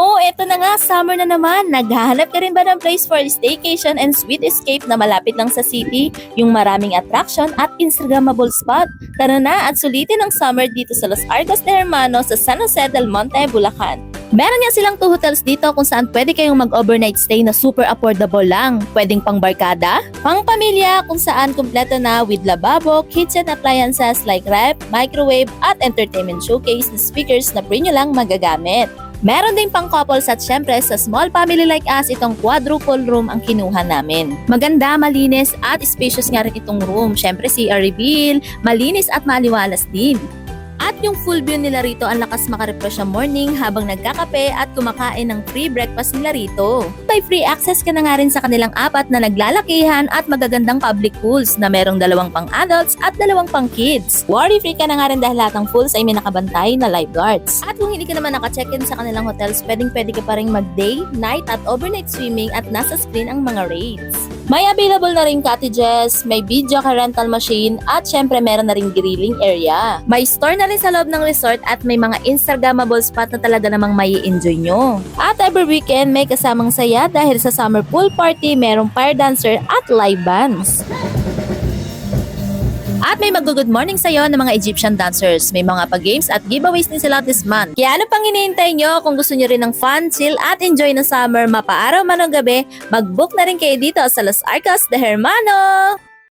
Oh, eto na nga, summer na naman. Naghahanap ka rin ba ng place for staycation and sweet escape na malapit lang sa city? Yung maraming attraction at Instagrammable spot. Tara na at sulitin ang summer dito sa Los Arcos de Hermano sa San Jose del Monte, Bulacan. Meron nga silang 2 hotels dito kung saan pwede kayong mag-overnight stay na super affordable lang. Pwedeng pang barkada, pang pamilya kung saan kumpleto na with lababo, kitchen appliances like ref, microwave at entertainment showcase na speakers na free nyo lang magagamit. Meron ding pang couples at syempre sa small family like us itong quadruple room ang kinuha namin. Maganda, malinis at spacious nga rin itong room. Syempre CR reveal, malinis at maliwalas din. At yung full view nila rito ang lakas makarefresh sa morning habang nagkakape at kumakain ng free breakfast nila rito. May free access ka na nga rin sa kanilang 4 na naglalakihan at magagandang public pools na merong 2 pang adults at 2 pang kids. Worry free ka na nga rin dahil lahat ng pools ay may nakabantay na lifeguards. At kung hindi ka naman naka-check-in sa kanilang hotels, pwede ka pa rin mag-day, night at overnight swimming at nasa screen ang mga rates. May available na rin cottages, may video ka rental machine at syempre meron na rin grilling area. May store na rin sa loob ng resort at may mga Instagrammable spot na talaga namang may enjoy nyo. At every weekend may kasamang saya dahil sa summer pool party merong fire dancer at live bands. At may mag-good morning sa'yo ng mga Egyptian dancers. May mga pag-games at giveaways din sila this month. Kaya ano pang hinihintay nyo kung gusto nyo rin ng fun, chill at enjoy na summer mapaaraw man o gabi, mag-book na rin kayo dito sa Los Arcos de Hermano!